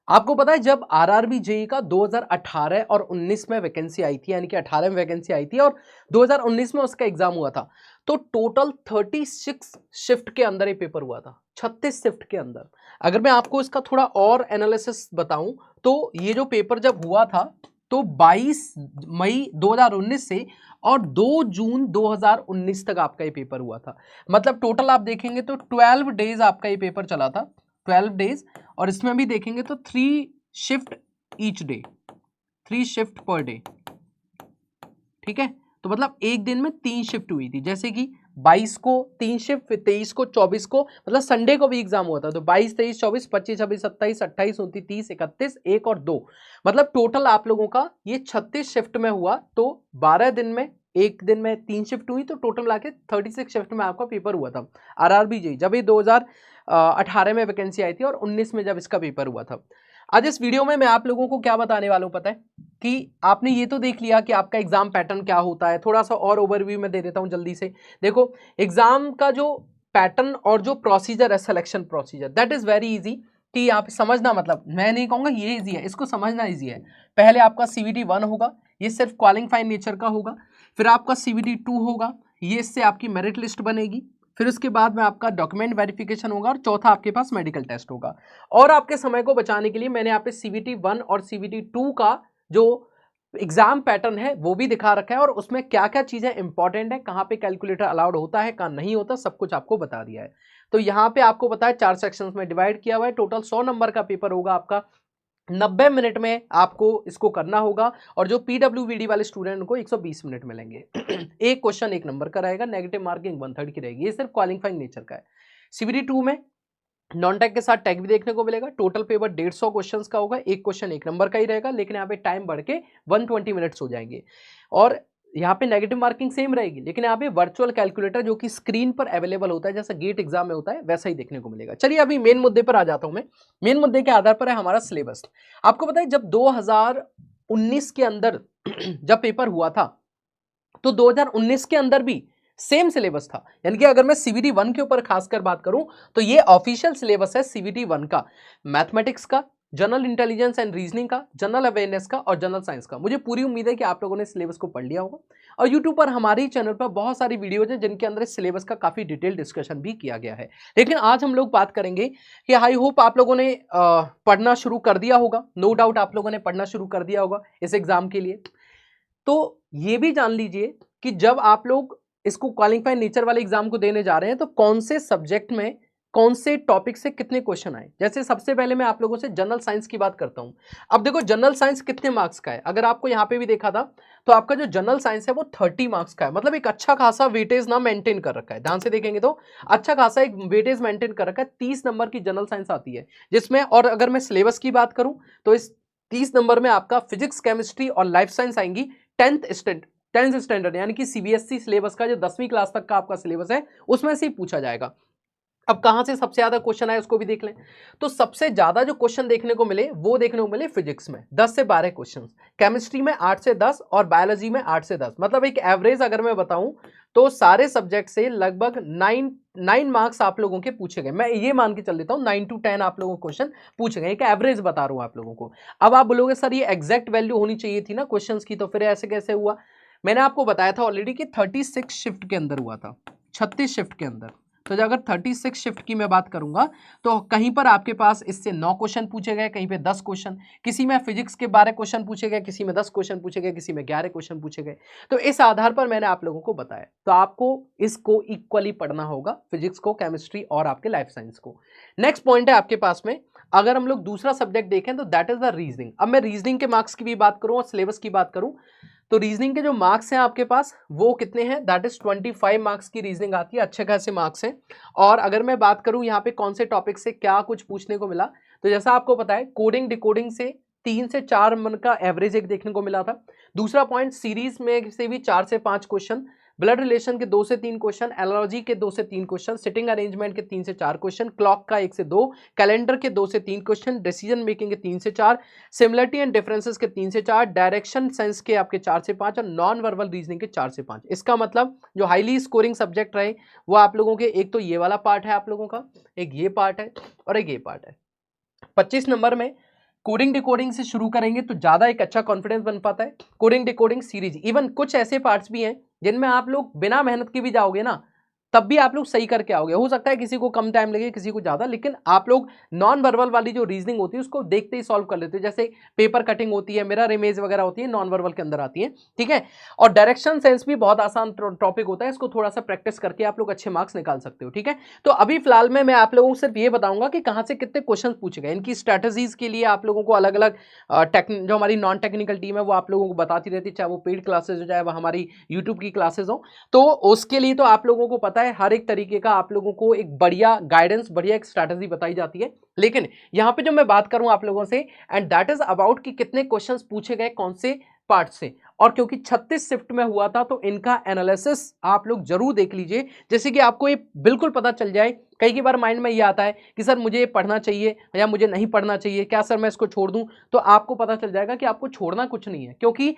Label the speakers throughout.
Speaker 1: आपको पता है जब आरआरबी जेई का 2018 और 19 में वैकेंसी आई थी, यानी कि 18 में वैकेंसी आई थी और 2019 में उसका एग्जाम हुआ था, तो टोटल 36 शिफ्ट के अंदर ये पेपर हुआ था, 36 शिफ्ट के अंदर। अगर मैं आपको इसका थोड़ा और एनालिसिस बताऊं तो ये जो पेपर जब हुआ था तो 22 मई 2019 से और 2 जून 2019 तक आपका ये पेपर हुआ था। मतलब टोटल आप देखेंगे तो 12 डेज आपका ये पेपर चला था, 12 डेज। और इसमें भी देखेंगे तो 3 shift each day, 3 shift per day, ठीक है। तो मतलब एक दिन में 3 शिफ्ट हुई थी, जैसे कि 22 को 3 शिफ्ट, फिर 23 को, 24 को, मतलब संडे को भी एग्जाम हुआ था, तो 22, 23, 24, 25, 26, 27, 28, 29, 30, 31, 1 और 2, मतलब टोटल आप लोगों का ये 36 शिफ्ट में हुआ। तो 12 दिन में, एक दिन में 3 शिफ्ट हुई, तो टोटल मिला के 36 शिफ्ट में आपका पेपर हुआ था आरआरबी जेईई, जब ये 2018 में वैकेंसी आई थी और 19 में जब इसका पेपर हुआ था। आज इस वीडियो में मैं आप लोगों को क्या बताने वाला हूं पता है, कि आपने ये तो देख लिया कि आपका एग्जाम पैटर्न क्या होता है, थोड़ा सा और ओवरव्यू में दे देता हूं जल्दी से। देखो, एग्जाम का जो पैटर्न और जो प्रोसीजर है, selection procedure, that is very easy. कि यहाँ पे समझना, मतलब मैं नहीं कहूंगा ये इजी है, इसको समझना इजी है। पहले आपका सीवीटी 1 होगा, ये सिर्फ क्वालिफाइंग नेचर का होगा। फिर आपका सीवीटी 2 होगा, ये इससे आपकी मेरिट लिस्ट बनेगी। फिर उसके बाद में आपका डॉक्यूमेंट वेरिफिकेशन होगा और चौथा आपके पास मेडिकल टेस्ट होगा। और आपके समय को बचाने के लिए मैंने यहाँ पे सीवीटी 1 और सीवीटी 2 का जो एग्जाम पैटर्न है वो भी दिखा रखा है, और उसमें क्या क्या चीजें इंपॉर्टेंट है, कहां पे कैलकुलेटर अलाउड होता है, कहां नहीं होता, सब कुछ आपको बता दिया है। तो यहाँ पे आपको पता है 4 सेक्शंस में डिवाइड किया हुआ है, टोटल 100 नंबर का पेपर होगा आपका, 90 मिनट में आपको इसको करना होगा। और जो पीडब्ल्यूबीडी वाले स्टूडेंट को 120 मिनट मिलेंगे। एक क्वेश्चन 1 नंबर का रहेगा, नेगेटिव मार्किंग 1/3 की रहेगी, ये सिर्फ क्वालिफाइंग नेचर का है। सीवीटी 2 में नॉन टैग के साथ टैग भी देखने को मिलेगा। टोटल पेपर 150 क्वेश्चंस का होगा, एक क्वेश्चन 1 नंबर का ही रहेगा, लेकिन यहाँ पे टाइम बढ़ के 120 मिनट्स हो जाएंगे। और यहाँ पे नेगेटिव मार्किंग सेम रहेगी, लेकिन यहाँ पे वर्चुअल कैलकुलेटर जो कि स्क्रीन पर अवेलेबल होता है, जैसा गेट एग्जाम में होता है वैसा ही देखने को मिलेगा। चलिए अभी मेन मुद्दे पर आ जाता हूं मैं। मेन मुद्दे के आधार पर है हमारा सिलेबस। आपको पता है जब 2019 के अंदर जब पेपर हुआ था, तो 2019 के अंदर भी सेम सिलेबस था। यानी कि अगर मैं सीवीटी 1 के ऊपर खासकर बात करूं तो ये ऑफिशियल सिलेबस है सीवीटी 1 का, मैथमेटिक्स का, जनरल इंटेलिजेंस एंड रीजनिंग का, जनरल अवेयरनेस का और जनरल साइंस का। मुझे पूरी उम्मीद है कि आप लोगों ने सिलेबस को पढ़ लिया होगा, और यूट्यूब पर हमारे ही चैनल पर बहुत सारी वीडियोज हैं जिनके अंदर इस सिलेबस का काफी डिटेल डिस्कशन भी किया गया है। लेकिन आज हम लोग बात करेंगे कि आई होप आप लोगों ने पढ़ना शुरू कर दिया होगा, नो डाउट आप लोगों ने पढ़ना शुरू कर दिया होगा इस एग्जाम के लिए। तो ये भी जान लीजिए कि जब आप लोग इसको क्वालिफाइड नेचर वाले एग्जाम को देने जा रहे हैं तो कौन से सब्जेक्ट में, कौन से टॉपिक से कितने क्वेश्चन आए। जैसे सबसे पहले मैं आप लोगों से जनरल साइंस की बात करता हूं। अब देखो जनरल साइंस कितने मार्क्स का है, अगर आपको यहां पे भी देखा था तो आपका जो जनरल साइंस है वो 30 मार्क्स का है। मतलब एक अच्छा खासा वेटेज ना मेंटेन कर रखा है, ध्यान से देखेंगे तो अच्छा खासा एक वेटेज मेंटेन कर रखा है। 30 नंबर की जनरल साइंस आती है जिसमें, और अगर मैं सिलेबस की बात करूं तो इस 30 नंबर में आपका फिजिक्स, केमिस्ट्री और लाइफ साइंस आएंगी। 10th स्टैंडर्ड यानी कि सीबीएसई सिलेबस का जो 10वीं क्लास तक का आपका सिलेबस है उसमें से ही पूछा जाएगा। अब कहां से सबसे ज्यादा क्वेश्चन आए उसको भी देख लें। तो सबसे ज्यादा जो क्वेश्चन देखने को मिले वो देखने को मिले फिजिक्स में 10 से 12 क्वेश्चन, केमिस्ट्री में 8 से 10 और बायोलॉजी में 8 से 10। मतलब एक एवरेज अगर मैं बताऊं तो सारे सब्जेक्ट से लगभग 9 मार्क्स आप लोगों के पूछे गए। मैं ये मान के चल देता हूं 9 to 10 आप लोगों को क्वेश्चन पूछे गए, एक एवरेज बता रहा हूं आप लोगों को। अब आप बोलोगे सर ये एग्जैक्ट वैल्यू होनी चाहिए थी ना क्वेश्चंस की, तो फिर ऐसे कैसे हुआ। मैंने आपको बताया था ऑलरेडी कि 36 शिफ्ट के अंदर हुआ था, 36 शिफ्ट के अंदर। तो अगर 36 शिफ्ट की मैं बात करूंगा तो कहीं पर आपके पास इससे 9 क्वेश्चन पूछे गए, कहीं पे 10 क्वेश्चन, किसी में फिजिक्स के 12 क्वेश्चन पूछे गए, किसी में 10 क्वेश्चन पूछे गए, किसी में 11 क्वेश्चन पूछे गए। तो इस आधार पर मैंने आप लोगों को बताया, तो आपको इसको इक्वली पढ़ना होगा, फिजिक्स को, केमिस्ट्री और आपके लाइफ साइंस को। नेक्स्ट पॉइंट है आपके पास में, अगर हम लोग दूसरा सब्जेक्ट देखें तो दैट इज द रीजनिंग। अब मैं रीजनिंग के मार्क्स की भी बात करूं और सिलेबस की बात करूं तो रीजनिंग के जो मार्क्स हैं आपके पास वो कितने हैं, दैट इज 25 मार्क्स की रीजनिंग आती है, अच्छे खासे मार्क्स हैं। और अगर मैं बात करूं यहाँ पे कौन से टॉपिक से क्या कुछ पूछने को मिला, तो जैसा आपको पता है कोडिंग डिकोडिंग से 3 से 4 नंबर का एवरेज एक देखने को मिला था। दूसरा पॉइंट, सीरीज में से भी 4 से 5 क्वेश्चन, ब्लड रिलेशन के 2 से 3 क्वेश्चन, एनालॉजी के 2 से 3 क्वेश्चन, सिटिंग अरेंजमेंट के 3 से 4 क्वेश्चन, क्लॉक का 1 से 2, कैलेंडर के 2 से 3 क्वेश्चन, डिसीजन मेकिंग के 3 से 4, सिमिलरिटी एंड डिफरेंसेस के 3 से 4, डायरेक्शन सेंस के आपके 4 से 5 और नॉन वर्बल रीजनिंग के 4 से 5। इसका मतलब जो हाईली स्कोरिंग सब्जेक्ट रहे वो आप लोगों के, एक तो ये वाला पार्ट है आप लोगों का, एक ये पार्ट है और एक ये पार्ट है। 25 नंबर में कोडिंग डिकोडिंग से शुरू करेंगे तो ज्यादा एक अच्छा कॉन्फिडेंस बन पाता है। कोडिंग डिकोडिंग सीरीज, इवन कुछ ऐसे पार्ट्स भी हैं जिनमें आप लोग बिना मेहनत के भी जाओगे ना तब भी आप लोग सही करके आओगे। हो सकता है किसी को कम टाइम लगे, किसी को ज्यादा, लेकिन आप लोग नॉन वर्बल वाली जो रीजनिंग होती है उसको देखते ही सॉल्व कर लेते हो। जैसे पेपर कटिंग होती है, मिरर इमेज वगैरह होती है, नॉन वर्बल के अंदर आती है, ठीक है। और डायरेक्शन सेंस भी बहुत आसान टॉपिक होता है, इसको थोड़ा सा प्रैक्टिस करके आप लोग अच्छे मार्क्स निकाल सकते हो, ठीक है। तो अभी फिलहाल में मैं आप लोगों को सिर्फ ये बताऊंगा कि कहां से कितने क्वेश्चन पूछे गए। इनकी स्ट्रेटजीज के लिए आप लोगों को अलग अलग जो हमारी नॉन टेक्निकल टीम है वो आप लोगों को बताती रहती है, चाहे वो पेड क्लासेस हो, चाहे वो हमारी यूट्यूब की क्लासेस हो। तो उसके लिए तो आप लोगों को पता है हर एक तरीके का आप लोगों को एक बढ़िया गाइडेंस, बढ़िया एक स्ट्रैटेजी बताई जाती है। लेकिन यहां पे जो मैं बात करूं आप लोगों से, एंड दैट इज अबाउट कि कितने क्वेश्चंस पूछे गए कौन से पार्ट से। और क्योंकि 36 शिफ्ट में हुआ था तो इनका एनालिसिस आप लोग जरूर देख लीजिए, जैसे कि आपको ये बिल्कुल पता चल जाए। कई बार माइंड में ये आता है कि सर मुझे ये पढ़ना चाहिए या मुझे नहीं पढ़ना चाहिए, क्या सर मैं इसको छोड़ दूं? तो आपको पता चल जाएगा कि आपको छोड़ना कुछ नहीं है, क्योंकि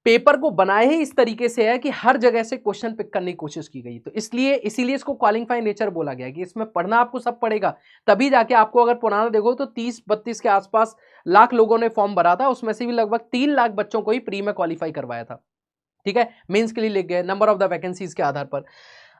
Speaker 1: पेपर को बनाए ही इस तरीके से है कि हर जगह से क्वेश्चन पिक करने की कोशिश की गई। तो इसीलिए इसको क्वालिफाइंग नेचर बोला गया कि इसमें पढ़ना आपको सब पड़ेगा, तभी जाके आपको, अगर पुराना देखो तो 30-32 के आसपास लाख लोगों ने फॉर्म भरा था, उसमें से भी लगभग 3 लाख बच्चों को ही प्री में क्वालिफाई करवाया था, ठीक है। मेंस के लिए लिख गए नंबर ऑफ द वैकेंसीज के आधार पर।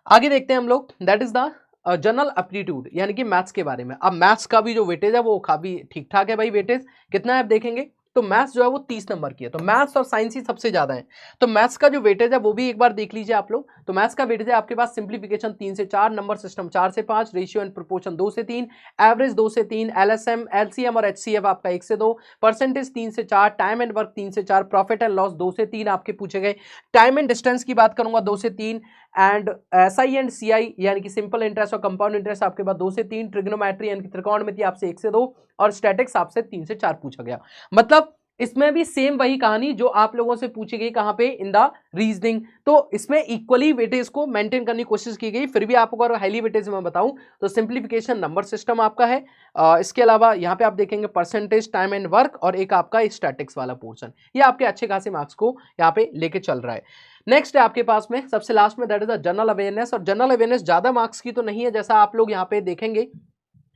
Speaker 1: आगे देखते हैं हम लोग, that is the general aptitude, यानी कि मैथ्स के बारे में। अब मैथ्स का भी जो वेटेज है वो काफी ठीक ठाक है भाई। वेटेज कितना है आप देखेंगे तो मैथ्स जो है वो 30 नंबर की है, तो मैथ्स और साइंस ही सबसे ज्यादा है। तो मैथ्स का जो वेटेज है वो भी एक बार देख लीजिए आप लोग। तो मैथ्स का वेटेज है आपके पास सिंप्लीफिकेशन 3 से 4, नंबर सिस्टम 4 से 5, रेशियो एंड प्रोपोर्शन 2 से 3, एवरेज 2 से 3, एलएसएम, एलसीएम और एचसीएफ आपका 1 से 2, परसेंटेज 3 से 4, टाइम एंड वर्क 3 से 4, प्रॉफिट एंड लॉस 2 से 3 आपके पूछे गए। टाइम एंड डिस्टेंस की बात करूंगा 2 से 3, एंड एसआई एंड सीआई यानी कि सिंपल इंटरेस्ट और कंपाउंड इंटरेस्ट आपके पास 2 से 3, ट्रिग्नोमेट्री यानी कि त्रिकोणमिति आपसे 1 से 2, और स्टैटिक्स आपसे 3 से 4 पूछा गया। मतलब इसमें भी सेम वही कहानी जो आप लोगों से पूछी गई कहां पे, इन द रीजनिंग। तो इसमें इक्वली वेटेज को मेंटेन करने की कोशिश की गई। फिर भी आपको अगर हाईली वेटेज में बताऊं तो सिंप्लीफिकेशन नंबर सिस्टम आपका है, इसके अलावा यहां पे आप देखेंगे परसेंटेज, टाइम एंड वर्क, और एक आपका स्टैटिक्स वाला पोर्शन। ये आपके अच्छे खासे मार्क्स को यहाँ पे लेके चल रहा है। नेक्स्ट है आपके पास में सबसे लास्ट में, that is the general awareness. और जनरल अवेयरनेस ज्यादा मार्क्स की तो नहीं है, जैसा आप लोग यहाँ पे देखेंगे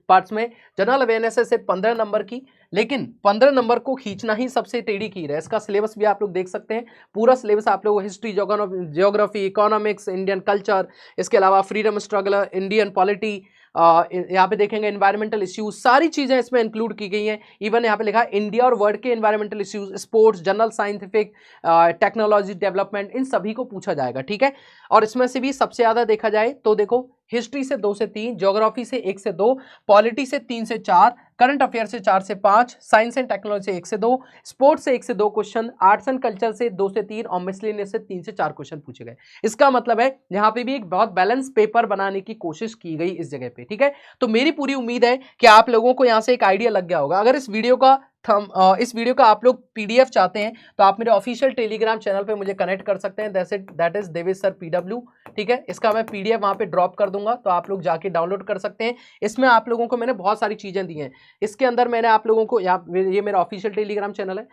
Speaker 1: पार्ट्स में। जनरल अवेयरनेस है सिर्फ 15 नंबर की, लेकिन 15 नंबर को खींचना ही सबसे टेढ़ी कीर है। इसका सिलेबस भी आप लोग देख सकते हैं, पूरा सिलेबस आप लोग history, geography, economics, Indian culture, इसके अलावा फ्रीडम स्ट्रगल, इंडियन पॉलिटी, यहाँ पे देखेंगे एनवायरमेंटल इश्यूज, सारी चीजें इसमें इंक्लूड की गई हैं। इवन यहाँ पे लिखा है इंडिया और वर्ल्ड के environmental issues, sports, general scientific, technology development, इन सभी को पूछा जाएगा, ठीक है। और इसमें से भी सबसे ज्यादा देखा जाए तो देखो हिस्ट्री से 2 से 3, ज्योग्राफी से 1 से 2, पॉलिटी से 3 से 4, करंट अफेयर से 4 से 5, साइंस एंड टेक्नोलॉजी से 1 से 2, स्पोर्ट्स से 1 से 2 क्वेश्चन, आर्ट्स एंड कल्चर से 2 से 3, और मिसलेनियस से 3 से 4 क्वेश्चन पूछे गए। इसका मतलब है यहाँ पे भी एक बहुत बैलेंस पेपर बनाने की कोशिश की गई इस जगह पे, ठीक है। तो मेरी पूरी उम्मीद है कि आप लोगों को यहाँ से एक आइडिया लग गया होगा। अगर इस वीडियो का आप लोग पीडीएफ चाहते हैं तो आप मेरे ऑफिशियल टेलीग्राम चैनल पे मुझे कनेक्ट कर सकते हैं, that is Devesh sir PW, ठीक है। इसका मैं पीडीएफ वहां पे ड्रॉप कर दूंगा, तो आप लोग जाके डाउनलोड कर सकते हैं। इसमें आप लोगों को मैंने बहुत सारी चीजें दी हैं। इसके अंदर मैंने आप लोगों को, ये मेरा ऑफिशियल टेलीग्राम चैनल है,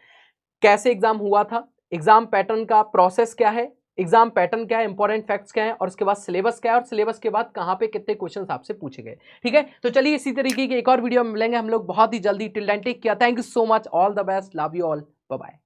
Speaker 1: कैसे एग्जाम हुआ था, एग्जाम पैटर्न का प्रोसेस क्या है, एग्जाम पैटर्न क्या है, इंपॉर्टेंट फैक्ट्स क्या है, और उसके बाद सिलेबस क्या है, और सिलेबस के बाद कहां पे कितने क्वेश्चंस आपसे पूछे गए, ठीक है। तो चलिए इसी तरीके की एक और वीडियो में मिलेंगे हम लोग बहुत ही जल्दी। Till then take care, thank you so much, all the best, love you all, bye bye.